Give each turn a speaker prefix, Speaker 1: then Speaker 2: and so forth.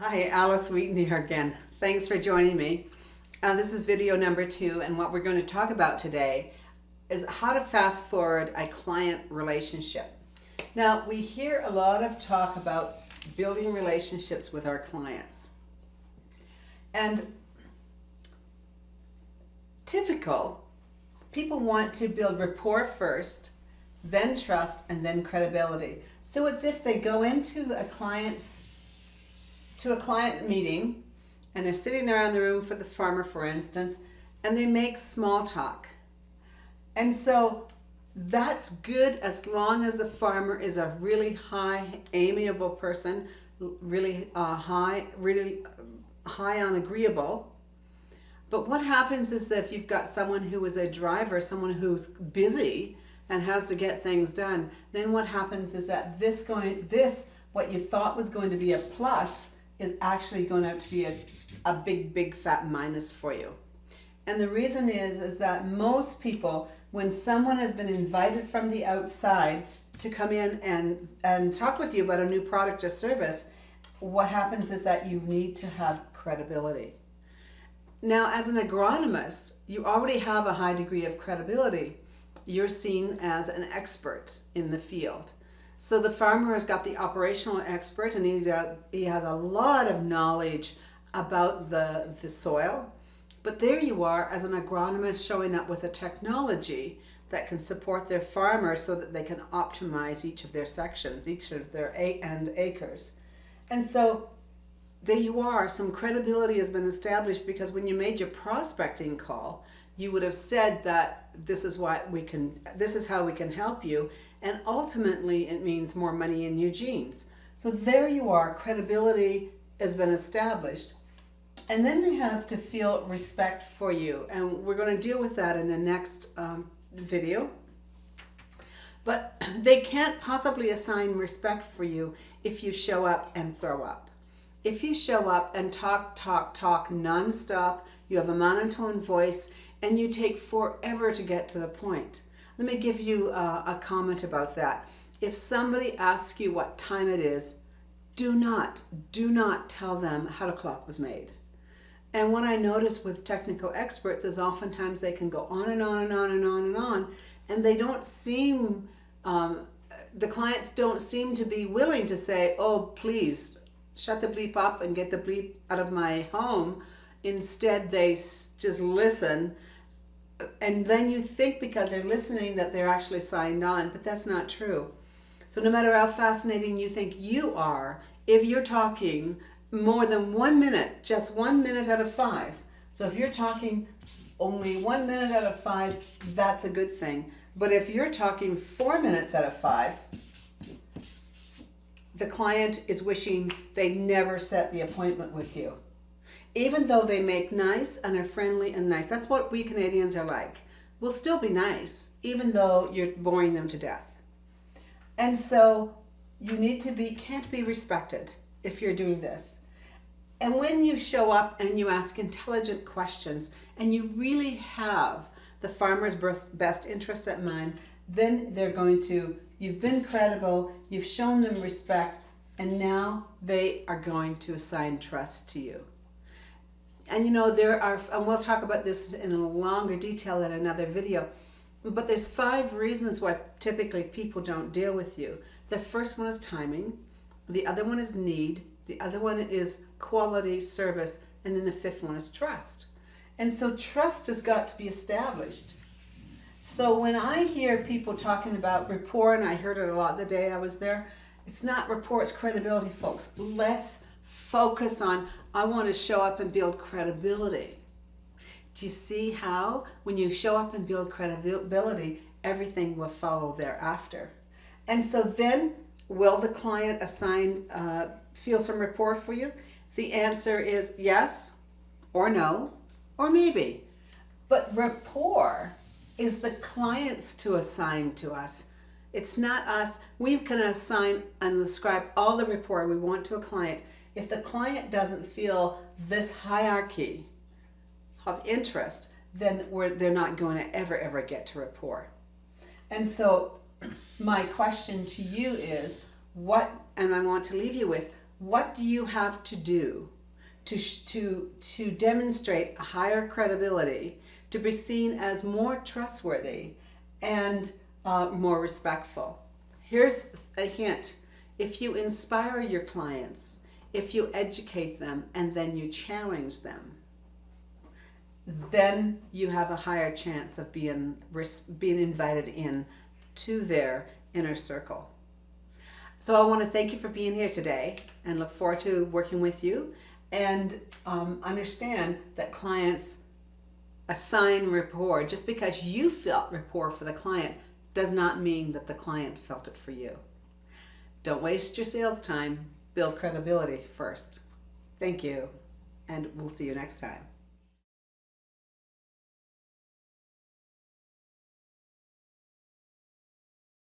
Speaker 1: Hi, Alice Wheaton here again. Thanks for joining me. This is video number 2, and what we're going to talk about today is how to fast forward a client relationship. Now, we hear a lot of talk about building relationships with our clients. And typical, people want to build rapport first, then trust, and then credibility. So it's if they go into a client meeting and they're sitting around the room for the farmer, for instance, and they make small talk. And so that's good as long as the farmer is a really high, amiable person, really high on agreeable. But what happens is that if you've got someone who is a driver, someone who's busy and has to get things done, then what happens is that this what you thought was going to be a plus is actually going to be a big fat minus for you. And the reason is that most people, when someone has been invited from the outside to come in and talk with you about a new product or service, what happens is that you need to have credibility. Now, as an agronomist, you already have a high degree of credibility. You're seen as an expert in the field. So the farmer has got the operational expert, and he has a lot of knowledge about the soil. But there you are as an agronomist showing up with a technology that can support their farmers so that they can optimize each of their sections, each of their acres. And so there you are, some credibility has been established because when you made your prospecting call, you would have said that this is how we can help you, and ultimately it means more money in your jeans. So there you are, credibility has been established. And then they have to feel respect for you, and we're going to deal with that in the next video. But they can't possibly assign respect for you if you show up and throw up. If you show up and talk nonstop, you have a monotone voice, and you take forever to get to the point. Let me give you a comment about that. If somebody asks you what time it is, do not tell them how the clock was made. And what I notice with technical experts is oftentimes they can go on and on and on and on and on, and they don't seem, the clients don't seem to be willing to say, oh, please, shut the bleep up and get the bleep out of my home. Instead, they just listen, and then you think because they're listening that they're actually signed on, but that's not true. So no matter how fascinating you think you are, if you're talking more than 1 minute, just 1 minute out of 5, so if you're talking only 1 minute out of 5, that's a good thing. But if you're talking 4 minutes out of 5, the client is wishing they never set the appointment with you. Even though they make nice and are friendly and nice. That's what we Canadians are like. We'll still be nice, even though you're boring them to death. And so you can't be respected if you're doing this. And when you show up and you ask intelligent questions and you really have the farmer's best interest at mind, then you've been credible, you've shown them respect, and now they are going to assign trust to you. And and we'll talk about this in a longer detail in another video, but there's 5 reasons why typically people don't deal with you. The first one is timing, the other one is need, the other one is quality service, and then the 5th one is trust. And so trust has got to be established. So when I hear people talking about rapport, and I heard it a lot the day I was there, it's not rapport, it's credibility, folks. Let's focus on, I want to show up and build credibility. Do you see how when you show up and build credibility, everything will follow thereafter? And so then, will the client feel some rapport for you? The answer is yes, or no, or maybe. But rapport is the clients to assign to us. It's not us. We can assign and ascribe all the rapport we want to a client. If the client doesn't feel this hierarchy of interest, then they're not going to ever get to rapport. And so my question to you is, and I want to leave you with, What do you have to do to demonstrate a higher credibility, to be seen as more trustworthy and more respectful? Here's a hint. If you inspire your clients, if you educate them, and then you challenge them, then you have a higher chance of being invited in to their inner circle. So I want to thank you for being here today and look forward to working with you, and understand that clients assign rapport. Just because you felt rapport for the client does not mean that the client felt it for you. Don't waste your sales time. Build credibility first. Thank you, and we'll see you next time.